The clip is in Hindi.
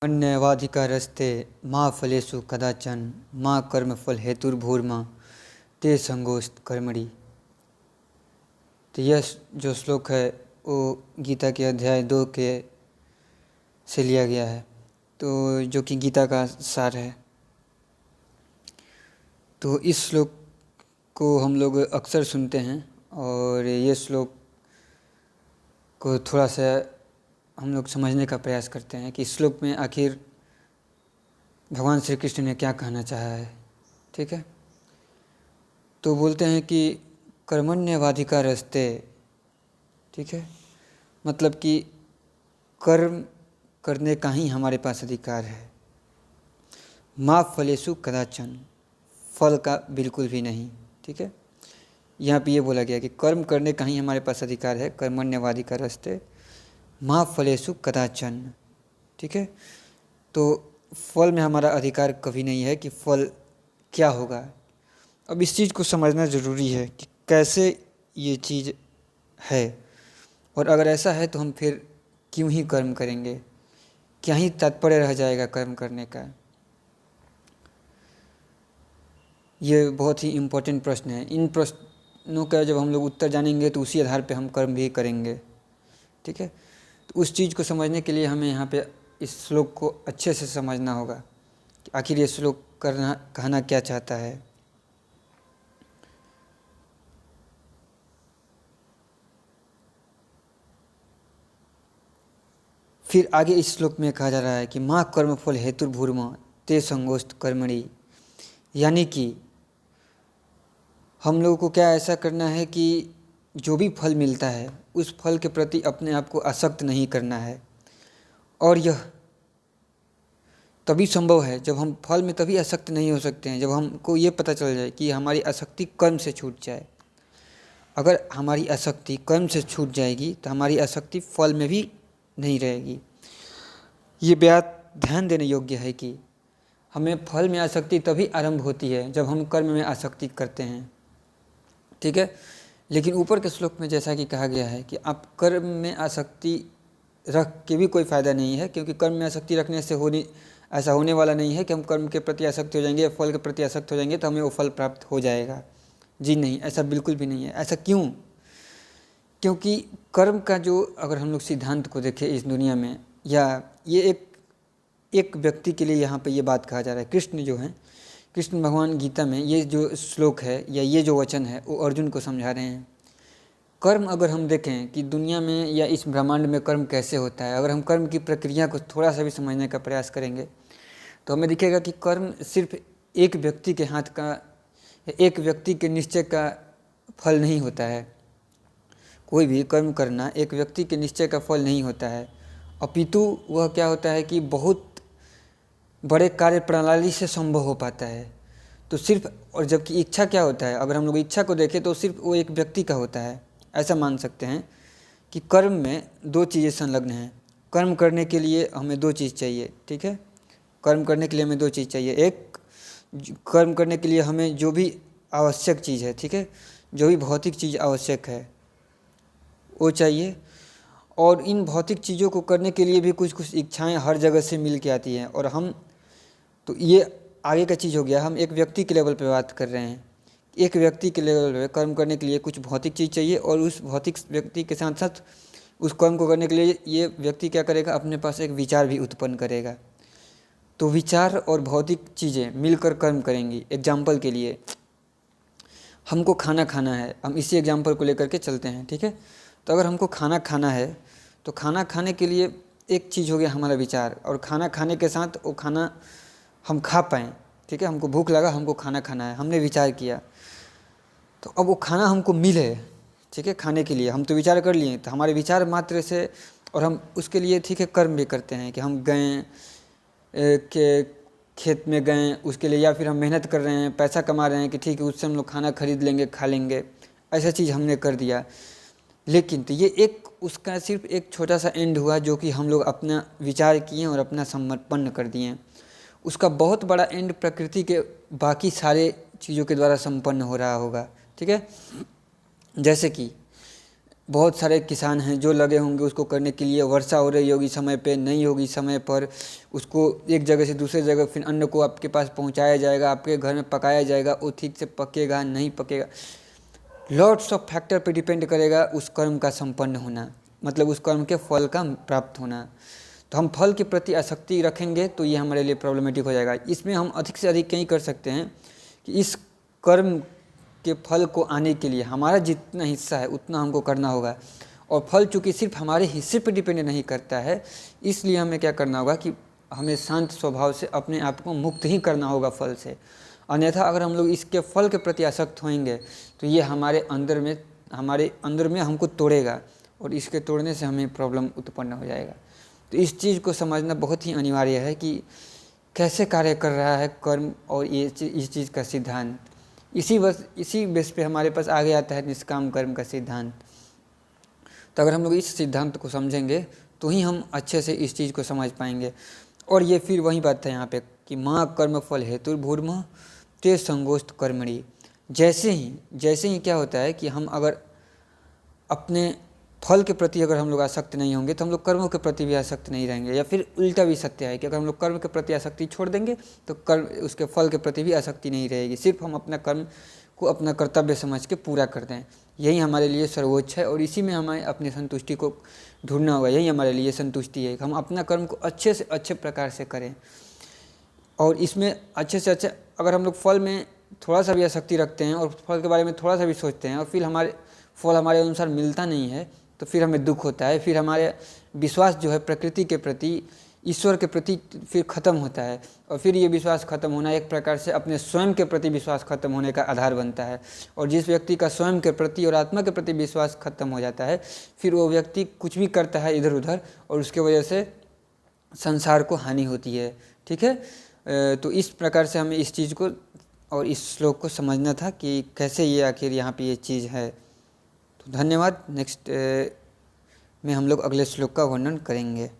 अन्यवाधिकारस्ते माँ फलेषु कदाचन माँ कर्मफल हेतुर्भूर्मा ते संगोस्त कर्मणि। तो यह जो श्लोक है वो गीता के अध्याय 2 के से लिया गया है, तो जो कि गीता का सार है। तो इस श्लोक को हम लोग अक्सर सुनते हैं और ये श्लोक को थोड़ा सा हम लोग समझने का प्रयास करते हैं कि इस श्लोक में आखिर भगवान श्री कृष्ण ने क्या कहना चाहा है। ठीक है, तो बोलते हैं कि कर्मण्यवाधिकारस्ते। ठीक है, मतलब कि कर्म करने का ही हमारे पास अधिकार है। मा फलेषु कदाचन, फल का बिल्कुल भी नहीं। ठीक है, यहाँ पे ये बोला गया कि कर्म करने का ही हमारे पास अधिकार है। कर्मण्यवाधिकारस्ते मा फलेषु कदाचन। ठीक है, तो फल में हमारा अधिकार कभी नहीं है कि फल क्या होगा। अब इस चीज़ को समझना ज़रूरी है कि कैसे ये चीज़ है, और अगर ऐसा है तो हम फिर क्यों ही कर्म करेंगे, क्या ही तात्पर्य रह जाएगा कर्म करने का। ये बहुत ही इम्पोर्टेंट प्रश्न है। इन प्रश्नों का जब हम लोग उत्तर जानेंगे तो उसी आधार पे हम कर्म भी करेंगे। ठीक है, तो उस चीज़ को समझने के लिए हमें यहाँ पे इस श्लोक को अच्छे से समझना होगा कि आखिर ये श्लोक कहना क्या चाहता है। फिर आगे इस श्लोक में कहा जा रहा है कि माँ कर्मफल हेतुर्भूर्मा ते संगोस्त कर्मणि, यानी कि हम लोगों को क्या ऐसा करना है कि जो भी फल मिलता है उस फल के प्रति अपने आप को आसक्त नहीं करना है। और यह तभी संभव है जब हम फल में तभी आसक्त नहीं हो सकते हैं जब हमको ये पता चल जाए कि हमारी आसक्ति कर्म से छूट जाए। अगर हमारी आसक्ति कर्म से छूट जाएगी तो हमारी आसक्ति फल में भी नहीं रहेगी। ये बात ध्यान देने योग्य है कि हमें फल में आसक्ति तभी आरंभ होती है जब हम कर्म में आसक्ति करते हैं। ठीक है, लेकिन ऊपर के श्लोक में जैसा कि कहा गया है कि आप कर्म में आसक्ति रख के भी कोई फ़ायदा नहीं है, क्योंकि कर्म में आसक्ति रखने से ऐसा होने वाला नहीं है कि हम कर्म के प्रति आसक्त हो जाएंगे या फल के प्रति आसक्त हो जाएंगे तो हमें वो फल प्राप्त हो जाएगा। जी नहीं, ऐसा बिल्कुल भी नहीं है। ऐसा क्यों? क्योंकि कर्म का जो अगर हम लोग सिद्धांत को देखें इस दुनिया में, या ये एक व्यक्ति के लिए यहाँ पे ये बात कहा जा रहा है। कृष्ण जो हैं, कृष्ण भगवान गीता में ये जो श्लोक है या ये जो वचन है वो अर्जुन को समझा रहे हैं। कर्म अगर हम देखें कि दुनिया में या इस ब्रह्मांड में कर्म कैसे होता है, अगर हम कर्म की प्रक्रिया को थोड़ा सा भी समझने का प्रयास करेंगे तो हमें दिखेगा कि कर्म सिर्फ एक व्यक्ति के हाथ का या एक व्यक्ति के निश्चय का फल नहीं होता है। कोई भी कर्म करना एक व्यक्ति के निश्चय का फल नहीं होता है, अपितु वह क्या होता है कि बहुत बड़े कार्य प्रणाली से संभव हो पाता है। तो सिर्फ, और जबकि इच्छा क्या होता है, अगर हम लोग इच्छा को देखें तो सिर्फ वो एक व्यक्ति का होता है। ऐसा मान सकते हैं कि कर्म में दो चीज़ें संलग्न हैं। कर्म करने के लिए हमें दो चीज़ चाहिए। ठीक है, कर्म करने के लिए हमें दो चीज़ चाहिए। एक, कर्म करने के लिए हमें जो भी आवश्यक चीज़ है, ठीक है, जो भी भौतिक चीज़ आवश्यक है वो चाहिए। और इन भौतिक चीज़ों को करने के लिए भी कुछ कुछ इच्छाएं हर जगह से मिल के आती हैं। और हम, तो ये आगे का चीज़ हो गया। हम एक व्यक्ति के लेवल पे बात कर रहे हैं। एक व्यक्ति के लेवल पे कर्म करने के लिए कुछ भौतिक चीज़ चाहिए, और उस भौतिक व्यक्ति के साथ साथ उस कर्म को करने के लिए ये व्यक्ति क्या करेगा, अपने पास एक विचार भी उत्पन्न करेगा। तो विचार और भौतिक चीज़ें मिलकर कर्म करेंगी। एग्जाम्पल के लिए हमको खाना खाना है, हम इसी एग्जाम्पल को लेकर के चलते हैं। ठीक है, तो अगर हमको खाना खाना है तो खाना खाने के लिए एक चीज़ हो गया हमारा विचार, और खाना खाने के साथ वो खाना हम खा पाएँ। ठीक है, हमको भूख लगा, हमको खाना खाना है, हमने विचार किया, तो अब वो खाना हमको मिले, ठीक है, खाने के लिए हम तो विचार कर लिए, तो हमारे विचार मात्र से, और हम उसके लिए ठीक है कर्म भी करते हैं कि हम गए के खेत में गए उसके लिए, या फिर हम मेहनत कर रहे हैं, पैसा कमा रहे हैं कि ठीक है उससे हम लोग खाना खरीद लेंगे, खा लेंगे, ऐसा चीज़ हमने कर दिया। लेकिन तो ये एक उसका सिर्फ एक छोटा सा एंड हुआ जो कि हम लोग अपना विचार किए और अपना समर्पण कर दिए। उसका बहुत बड़ा एंड प्रकृति के बाकी सारे चीज़ों के द्वारा संपन्न हो रहा होगा। ठीक है, जैसे कि बहुत सारे किसान हैं जो लगे होंगे उसको करने के लिए, वर्षा हो रही होगी समय पे, नहीं होगी समय पर, उसको एक जगह से दूसरे जगह फिर अन्न को आपके पास पहुंचाया जाएगा, आपके घर में पकाया जाएगा, वो ठीक से पकेगा नहीं पकेगा, लॉट्स ऑफ फैक्टर पे डिपेंड करेगा उस कर्म का संपन्न होना, मतलब उस कर्म के फल का प्राप्त होना। तो हम फल के प्रति आसक्ति रखेंगे तो ये हमारे लिए प्रॉब्लमेटिक हो जाएगा। इसमें हम अधिक से अधिक कहीं कर सकते हैं कि इस कर्म के फल को आने के लिए हमारा जितना हिस्सा है उतना हमको करना होगा, और फल चूँकि सिर्फ हमारे हिस्से पर डिपेंड नहीं करता है, इसलिए हमें क्या करना होगा कि हमें शांत स्वभाव से अपने आप को मुक्त ही करना होगा फल से। अन्यथा अगर हम लोग इसके फल के प्रति आसक्त होंगे तो ये हमारे अंदर में हमको तोड़ेगा, और इसके तोड़ने से हमें प्रॉब्लम उत्पन्न हो जाएगा। तो इस चीज़ को समझना बहुत ही अनिवार्य है कि कैसे कार्य कर रहा है कर्म, और इस चीज़ का सिद्धांत, इसी बेस पे हमारे पास आगे आता है निष्काम कर्म का सिद्धांत। तो अगर हम लोग इस सिद्धांत को समझेंगे तो ही हम अच्छे से इस चीज़ को समझ पाएंगे। और ये फिर वही बात है यहाँ पे कि माँ कर्म फल हेतुर्भूर्म ते संगोष्ठ कर्मणि। जैसे ही क्या होता है कि हम अगर अपने फल के प्रति अगर हम लोग आसक्त नहीं होंगे तो हम लोग कर्मों के प्रति भी आसक्त नहीं रहेंगे, या फिर उल्टा भी सत्य है कि अगर हम लोग कर्म के प्रति आसक्ति छोड़ देंगे तो कर्म उसके फल के प्रति भी आसक्ति नहीं रहेगी, सिर्फ हम अपना कर्म को अपना कर्तव्य समझ के पूरा कर दें, यही हमारे लिए सर्वोच्च है। और इसी में हमें अपनी संतुष्टि को ढूंढना होगा, यही हमारे लिए संतुष्टि है कि हम अपना कर्म को अच्छे से अच्छे प्रकार से करें। और इसमें अच्छे से अच्छे अगर हम लोग फल में थोड़ा सा भी आसक्ति रखते हैं और फल के बारे में थोड़ा सा भी सोचते हैं और फिर फल हमारे अनुसार मिलता नहीं है तो फिर हमें दुख होता है, फिर हमारे विश्वास जो है प्रकृति के प्रति, ईश्वर के प्रति फिर ख़त्म होता है, और फिर ये विश्वास ख़त्म होना एक प्रकार से अपने स्वयं के प्रति विश्वास ख़त्म होने का आधार बनता है। और जिस व्यक्ति का स्वयं के प्रति और आत्मा के प्रति विश्वास ख़त्म हो जाता है फिर वो व्यक्ति कुछ भी करता है इधर उधर, और उसके वजह से संसार को हानि होती है। ठीक है, तो इस प्रकार से हमें इस चीज़ को और इस श्लोक को समझना था कि कैसे ये आखिर यहाँ पे ये चीज़ है। तो धन्यवाद। नेक्स्ट में हम लोग अगले श्लोक का वर्णन करेंगे।